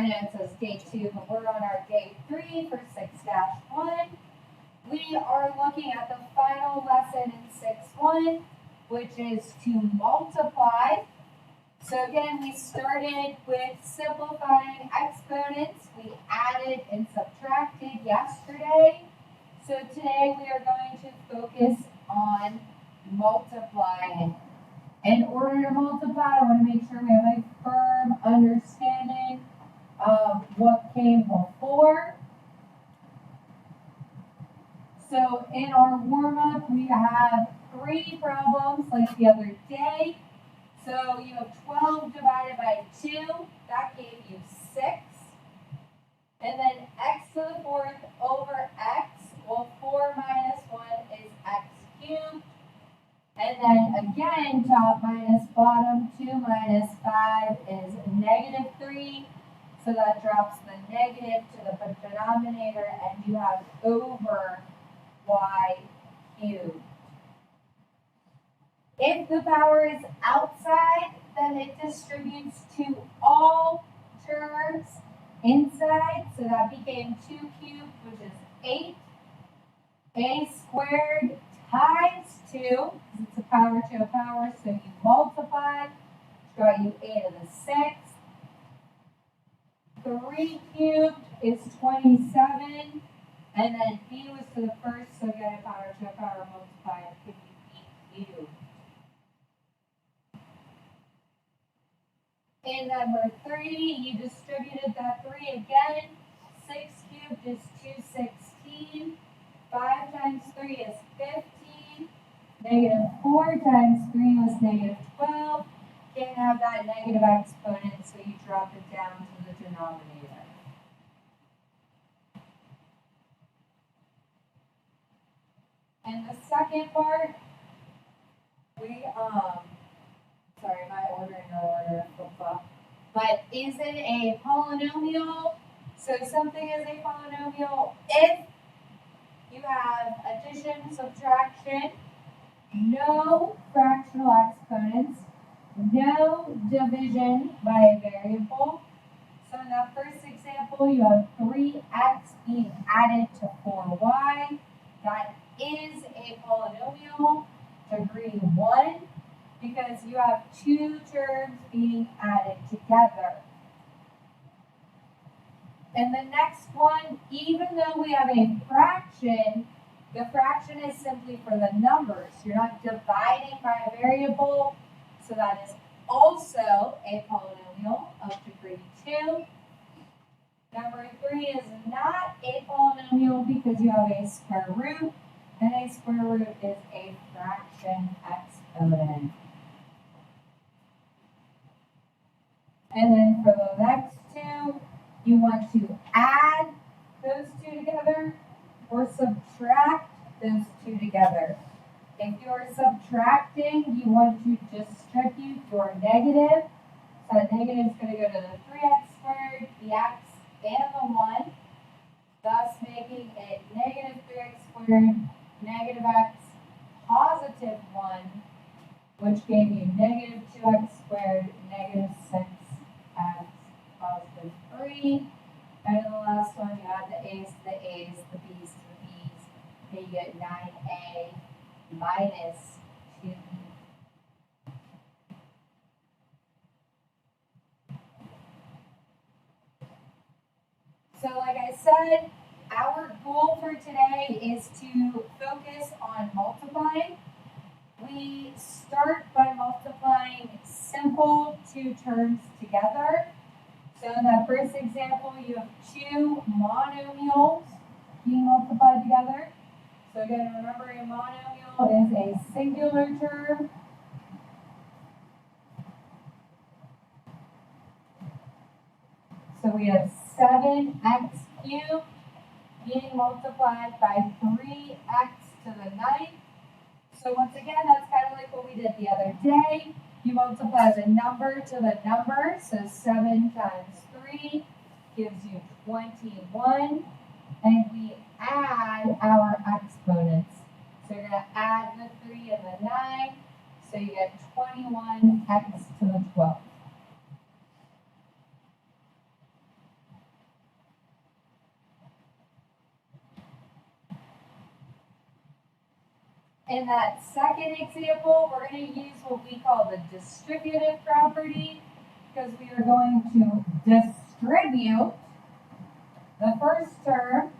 I know it says day 2, but we're on our day 3 for 6-1. We are looking at the final lesson in 6-1, which is to multiply. So again, we started with simplifying exponents. We added and subtracted yesterday. So today we are going to focus on multiplying. In order to multiply, I want to make sure we have a firm understanding of what came before. So in our warm-up, we have 3 problems like the other day. So you have 12 divided by 2, that gave you 6. And then x to the 4th over x, well 4 minus 1 is x cubed. And then again, top minus bottom, 2 minus 5 is -3. So that drops the negative to the denominator and you have over y cubed. If the power is outside, then it distributes to all terms inside. So that became 2 cubed, which is 8. A squared times 2, because it's a power to a power, so you multiply, which got you a to the 6th. 3 cubed is 27, and then b was to the 1st, so get a power to a power multiplied, give you b cubed. In number 3, you distributed that 3 again. 6 cubed is 216. 5 times 3 is 15. -4 times 3 was -12. Can't have that negative exponent, so you drop it down to the denominator. And the second part, we, sorry, my ordering order flip-flop. But is it a polynomial? So something is a polynomial if you have addition, subtraction, no fractional exponents, no division by a variable. So in that first example, you have 3x being added to 4y. That is a polynomial, degree 1, because you have 2 terms being added together. And the next one, even though we have a fraction, the fraction is simply for the numbers. You're not dividing by a variable, so that is also a polynomial of degree 2. Number 3 is not a polynomial because you have a square root, and a square root is a fraction exponent. And then for the next 2, you want to add those 2 together or subtract those 2 together. If you're subtracting, you want to distribute your negative. So that negative is going to go to the 3x squared, the x, and the 1, thus making it -3x squared, -x, positive 1, which gave you -2x squared, -6x, positive 3. And then the last one, you add the a's to the a's, the b's to the b's, and you get 9a minus 2b. So like I said, our goal for today is to focus on multiplying. We start by multiplying simple 2 terms together. So in that first example, you have 2 monomials being multiplied together. So again, remember a monomial is a singular term. So we have 7x cubed being multiplied by 3x to the 9th. So once again, that's kind of like what we did the other day. You multiply the number to the number. So 7 times 3 gives you 21. And we add our exponents. So you're going to add the 3 and the 9. So you get 21x to the 12th. In that second example, we're going to use what we call the distributive property because we are going to distribute the first term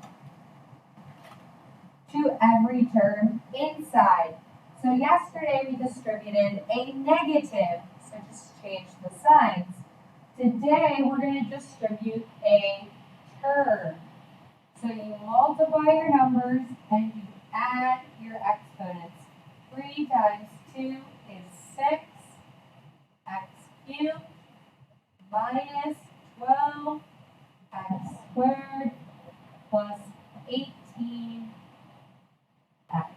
to every term inside. So yesterday we distributed a negative, so just change the signs. Today we're going to distribute a term. So you multiply your numbers and you add your exponents. 3 times 2 is 6, x cubed minus 12 x squared plus 18 x.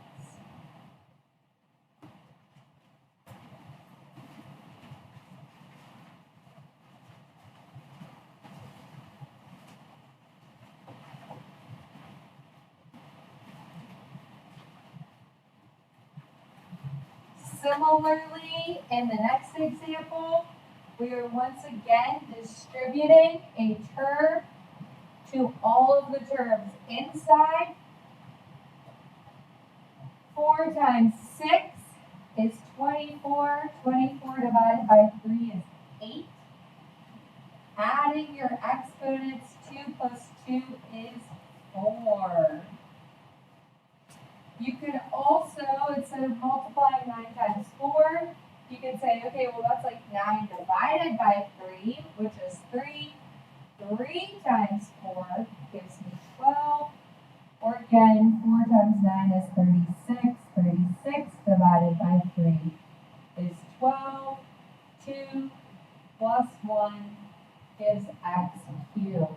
Similarly, in the next example, we are once again distributing a term to all of the terms inside. 4 times 6 is 24. 24 divided by 3 is 8. Adding your exponents, 2 plus 2 is 4. You could also, instead of multiplying 9 times 4, you could say, okay, well that's like 9 divided by 3, which is 3. 3 times 4 gives me 12. Or again, 4 times 9 is 36. 36 divided by 3 is 12. 2 plus 1 gives x cubed.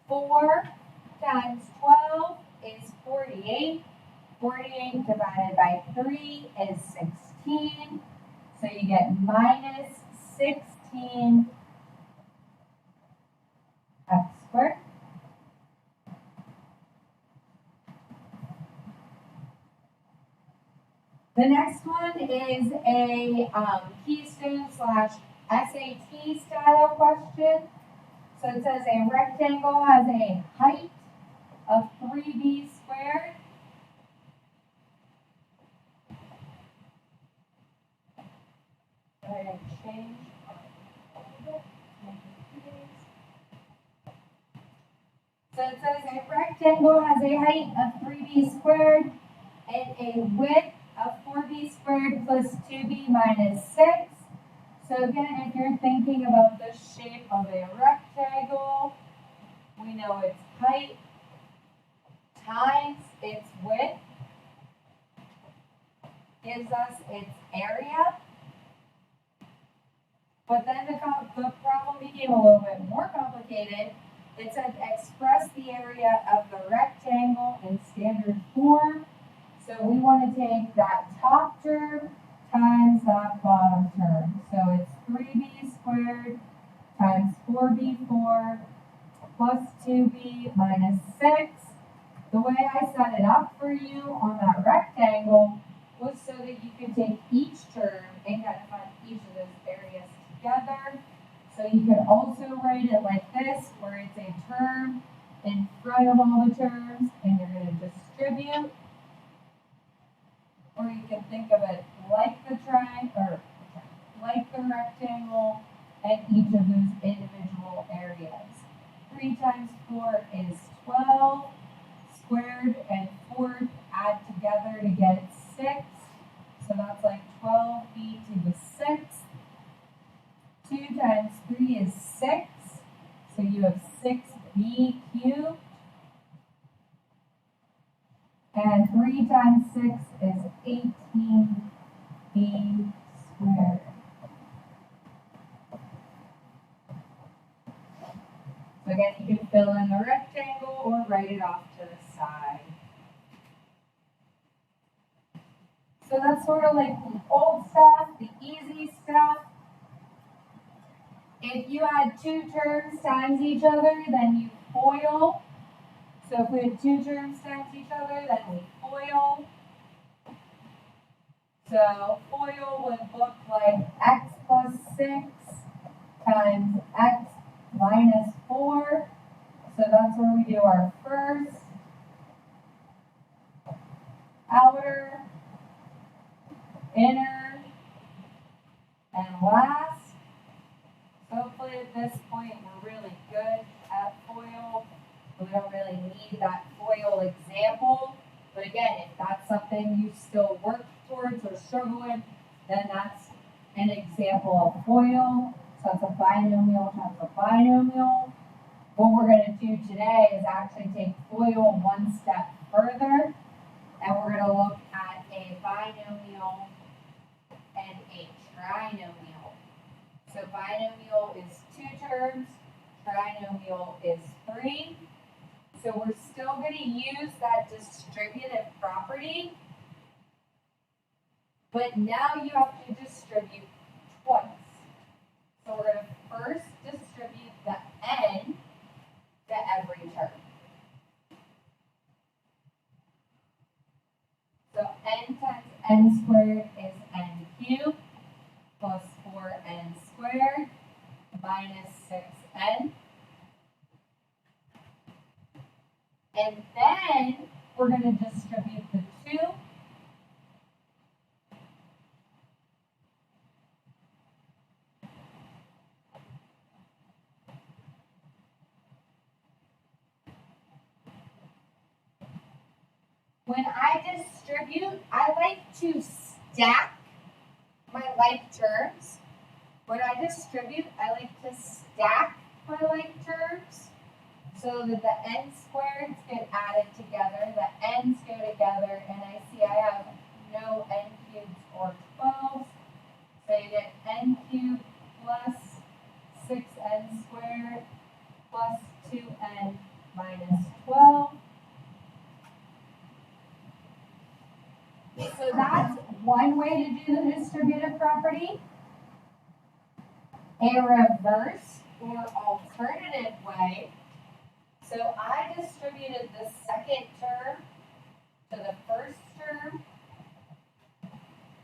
4 times 12 is 48. 48 divided by 3 is 16. So you get minus 16 x squared. The next one is a Keystone / SAT style question. So it says a rectangle has a height of 3b squared. Go ahead and change a little bit. So it says a rectangle has a height of 3b squared and a width of 4b squared plus 2b minus 6. So again, if you're thinking about the shape of a rectangle, we know its height times its width gives us its area. But then the problem became a little bit more complicated. It said express the area of the rectangle in standard form. So we want to take that top term times that bottom term. So it's 3b squared times 4b4 plus 2b minus 6. The way I set it up for you on that rectangle was so that you could take each term and kind of find each of those areas together. So you could also write it like this, where it's a term in front of all the terms, and you're going to distribute. Or you can think of it like the triangle, or like the rectangle, and each of those individual areas. 3 times 4 is 12. Squared and fourth add together to get 6. So that's like 12b to the 6th. 2 times 3 is 6. So you have 6b cubed. And 3 times 6 is 18b squared. So again, you can fill in the rectangle or write it off to the side. So that's sort of like the old stuff, the easy stuff. If you had 2 terms times each other, then you FOIL. So if we had 2 terms times each other, then we FOIL. So FOIL would look like x plus 6 times x minus 4. So that's where we do our first outer, inner, and last. So hopefully at this point we're really good at FOIL. We don't really need that FOIL example. But again, if that's something you still work towards or struggle with, then that's an example of FOIL. So it's a binomial times a binomial. What we're going to do today is actually take FOIL one step further, and we're going to look at a binomial and a trinomial. So binomial is 2 terms, trinomial is 3. So we're still going to use that distributive property, but now you have to distribute twice. So we're going to first distribute the n to every term. So n times n squared is n cubed plus 4n squared minus 6n. And then we're going to distribute the 2 . When I distribute, I like to stack my like terms. When I distribute, I like to stack my like terms so that the n squareds get added together, the n's go together, and I see I have no n cubes or 12s. So you get n cubed plus 6n squared plus 2n minus 12. So that's one way to do the distributive property. A reverse or alternative way. So I distributed the second term to the first term.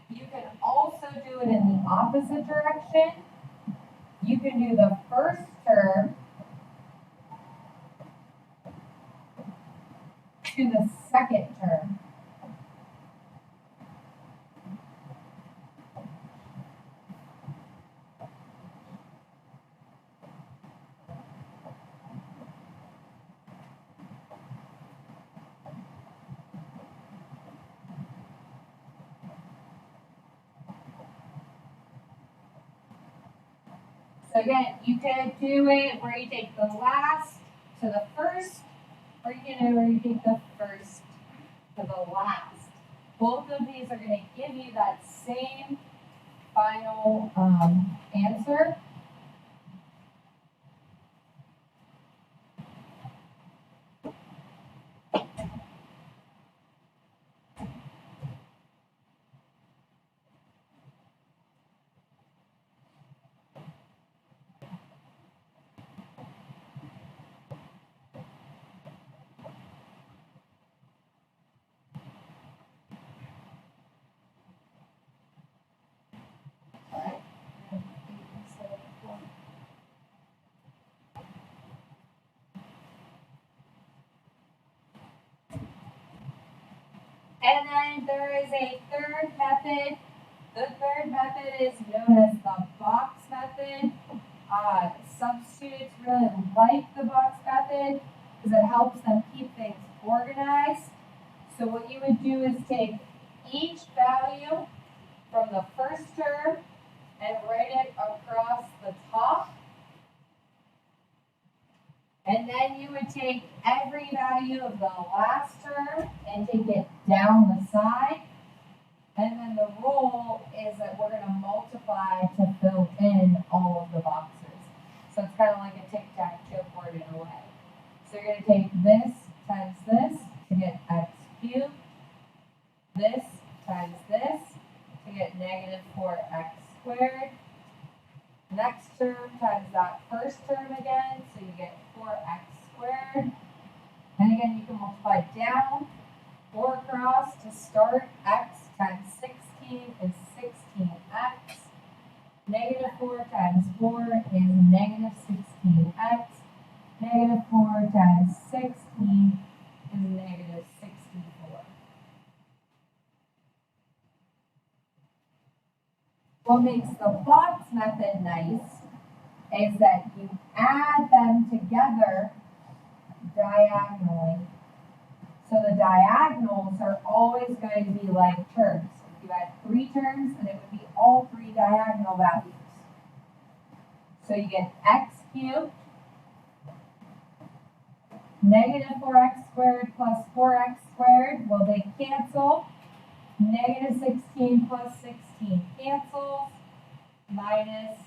You can also do it in the opposite direction. You can do the first term to the second term. So again, you can do it where you take the last to the first, or you can do it where you take the first to the last. Both of these are going to give you that same final answer. And then there is a third method. The third method is known as the box method. Some students really like the box method because it helps them keep things organized. So what you would do is take each value from the first term and write it across the top. And then you would take every value of the last term and take it down the side. And then the rule is that we're going to multiply to fill in all of the boxes. So it's kind of like a tic-tac-toe board in a way. So you're going to take this times this to get x cubed. This times this to get negative 4x squared. Next term times that first term again, so you get 4x squared. And again, you can multiply down or across to start. X times 16 is 16x. Negative 4 times 4 is negative 16x. Negative 4 times 16 is negative 64. What makes the box method nice is that you add them together diagonally. So the diagonals are always going to be like terms. If you had 3 terms, then it would be all 3 diagonal values. So you get x cubed negative 4x squared plus 4x squared. Well, they cancel. Negative 16 plus 16 cancels. Minus